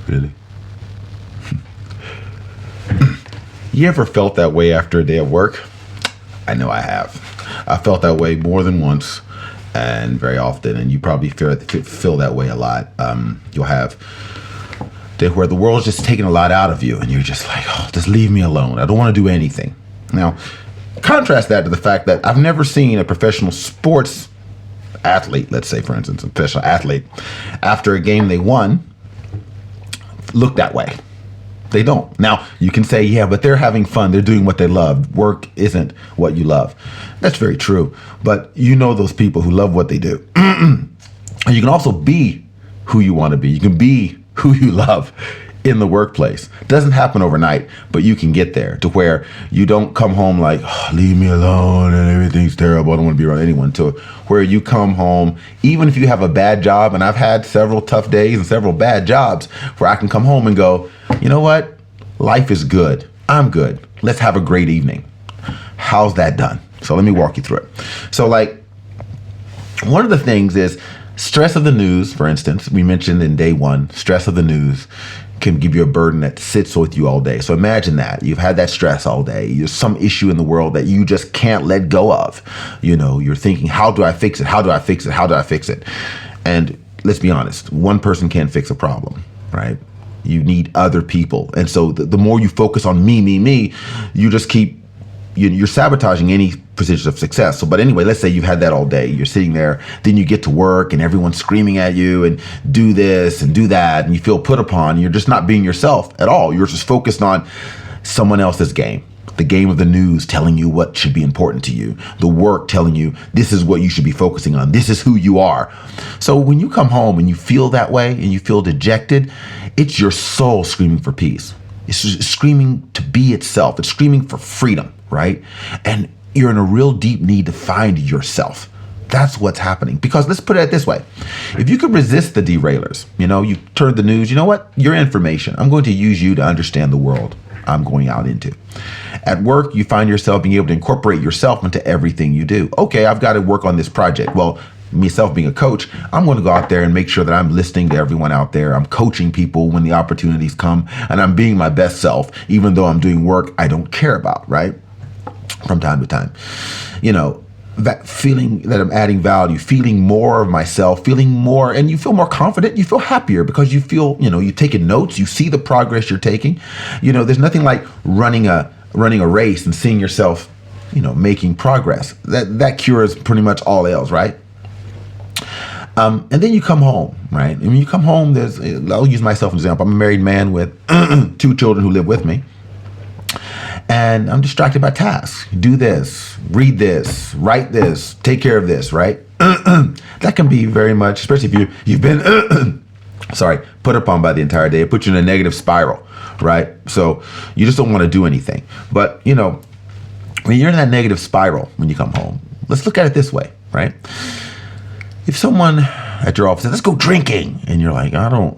Really? You ever felt that way after a day of work? I know I have. I felt that way more than once and very often, and you probably feel that way a lot. You'll have days where the world's just taking a lot out of you, and you're just like, oh, just leave me alone. I don't want to do anything. Now, contrast that to the fact that I've never seen a professional sports athlete, let's say, for instance, a professional athlete, after a game they won, look that way. They don't. Now, you can say, yeah, but they're having fun. They're doing what they love. Work isn't what you love. That's very true. But you know those people who love what they do. And you can also be who you want to be. You can be who you love in the workplace. It doesn't happen overnight, but you can get there to where you don't come home like, oh, leave me alone and everything's terrible. I don't want to be around anyone. To where you come home, even if you have a bad job, and I've had several tough days and several bad jobs where I can come home and go, you know what? Life is good. I'm good. Let's have a great evening. How's that done? So let me walk you through it. So like, one of the things is stress of the news, for instance. We mentioned in day one, stress of the news can give you a burden that sits with you all day. So imagine that. You've had that stress all day. There's some issue in the world that you just can't let go of. You know, you're thinking, how do I fix it? How do I fix it? How do I fix it? And let's be honest, one person can't fix a problem, right? You need other people. And so the more you focus on me, you just keep, you're sabotaging any position of success. So, but anyway, let's say you've had that all day. You're sitting there, then you get to work and everyone's screaming at you and do this and do that. And you feel put upon. You're just not being yourself at all. You're just focused on someone else's game. The game of the news telling you what should be important to you. The work telling you this is what you should be focusing on. This is who you are. So when you come home and you feel that way and you feel dejected, it's your soul screaming for peace. It's screaming to be itself. It's screaming for freedom, right? And you're in a real deep need to find yourself. That's what's happening. Because let's put it this way. If you could resist the derailers, you turn the news, you know what? Your information. I'm going to use you to understand the world I'm going out into. At work, you find yourself being able to incorporate yourself into everything you do. Okay, I've got to work on this project. Well, myself being a coach, I'm going to go out there and make sure that I'm listening to everyone out there. I'm coaching people when the opportunities come, and I'm being my best self, even though I'm doing work I don't care about, right? From time to time. That feeling that I'm adding value, feeling more of myself, feeling more, and you feel more confident, you feel happier because you feel, you're taking notes, you see the progress you're taking. There's nothing like running a race and seeing yourself, making progress. That cures pretty much all else, right? And then you come home, right? And when you come home, I'll use myself as an example. I'm a married man with 2 children who live with me. And I'm distracted by tasks. Do this, read this, write this, take care of this, right? That can be very much, especially if you've been, put upon by the entire day. It puts you in a negative spiral, right? So you just don't want to do anything. But, when you're in that negative spiral when you come home, let's look at it this way, right? If someone at your office says, let's go drinking, and you're like, I don't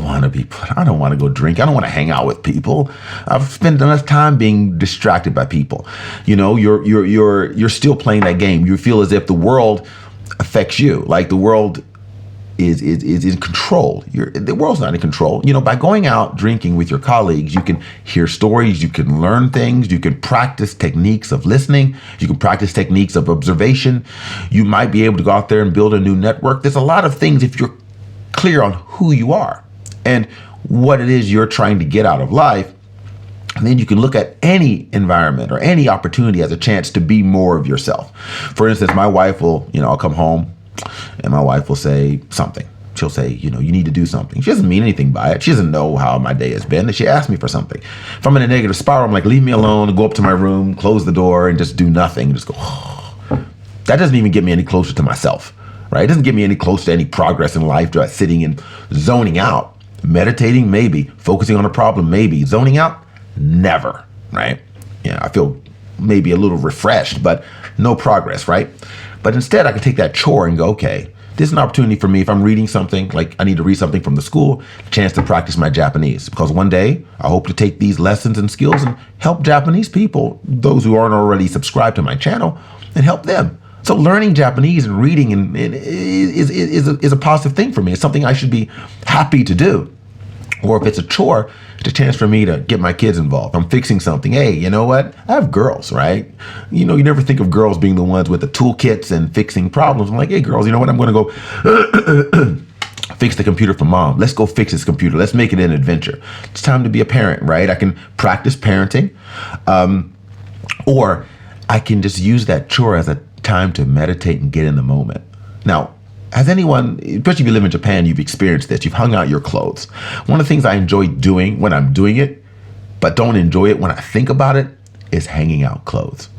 want to go drink. I don't want to hang out with people. I've spent enough time being distracted by people. You're still playing that game. You feel as if the world affects you, like the world is in control. The world's not in control. By going out drinking with your colleagues, you can hear stories, you can learn things, you can practice techniques of listening, you can practice techniques of observation. You might be able to go out there and build a new network. There's a lot of things if you're clear on who you are and what it is you're trying to get out of life. And then you can look at any environment or any opportunity as a chance to be more of yourself. For instance, my wife will, I'll come home and my wife will say something. She'll say, you need to do something. She doesn't mean anything by it. She doesn't know how my day has been. And she asked me for something. If I'm in a negative spiral, I'm like, leave me alone, go up to my room, close the door, and just do nothing. Just go, oh. That doesn't even get me any closer to myself, right? It doesn't get me any closer to any progress in life, just sitting and zoning out. Meditating, maybe. Focusing on a problem, maybe. Zoning out, never, right? I feel maybe a little refreshed, but no progress, right? But instead, I can take that chore and go, okay, this is an opportunity for me. If I'm reading something, like I need to read something from the school, a chance to practice my Japanese. Because one day, I hope to take these lessons and skills and help Japanese people, those who aren't already subscribed to my channel, and help them. So learning Japanese and reading is a positive thing for me. It's something I should be happy to do. Or if it's a chore, it's a chance for me to get my kids involved. I'm fixing something. Hey, you know what? I have girls, right? You know, you never think of girls being the ones with the toolkits and fixing problems. I'm like, hey, girls, you know what? I'm going to go fix the computer for mom. Let's go fix this computer. Let's make it an adventure. It's time to be a parent, right? I can practice parenting, or I can just use that chore as a time to meditate and get in the moment. Now, has anyone, especially if you live in Japan, you've experienced this. You've hung out your clothes. One of the things I enjoy doing when I'm doing it, but don't enjoy it when I think about it, is hanging out clothes.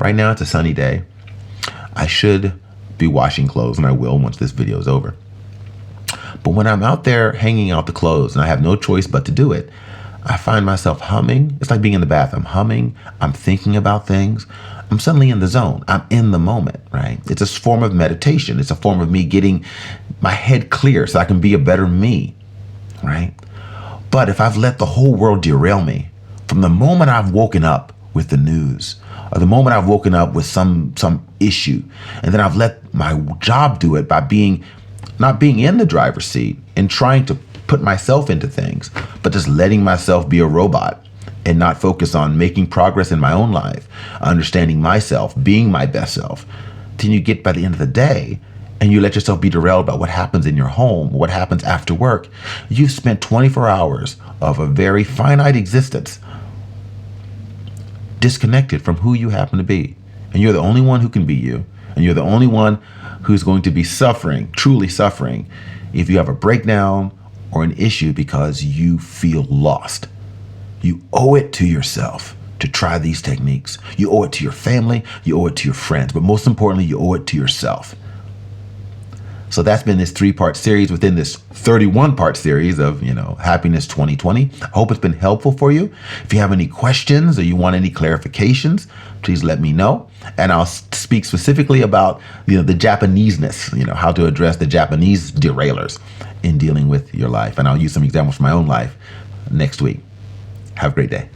Right now, it's a sunny day. I should be washing clothes, and I will once this video is over. But when I'm out there hanging out the clothes and I have no choice but to do it, I find myself humming. It's like being in the bath. I'm humming. I'm thinking about things. I'm suddenly in the zone. I'm in the moment, right? It's a form of meditation. It's a form of me getting my head clear so I can be a better me, right? But if I've let the whole world derail me, from the moment I've woken up with the news, or the moment I've woken up with some issue, and then I've let my job do it by not being in the driver's seat and trying to put myself into things, but just letting myself be a robot and not focus on making progress in my own life, understanding myself, being my best self. Then you get by the end of the day and you let yourself be derailed by what happens in your home, what happens after work. You've spent 24 hours of a very finite existence disconnected from who you happen to be. And you're the only one who can be you. And you're the only one who's going to be suffering, truly suffering, if you have a breakdown or an issue because you feel lost. You owe it to yourself to try these techniques. You owe it to your family. You owe it to your friends. But most importantly, you owe it to yourself. So that's been this 3-part series within this 31-part series of, Happiness 2020. I hope it's been helpful for you. If you have any questions or you want any clarifications, please let me know. And I'll speak specifically about, the Japaneseness, how to address the Japanese derailers in dealing with your life. And I'll use some examples from my own life next week. Have a great day.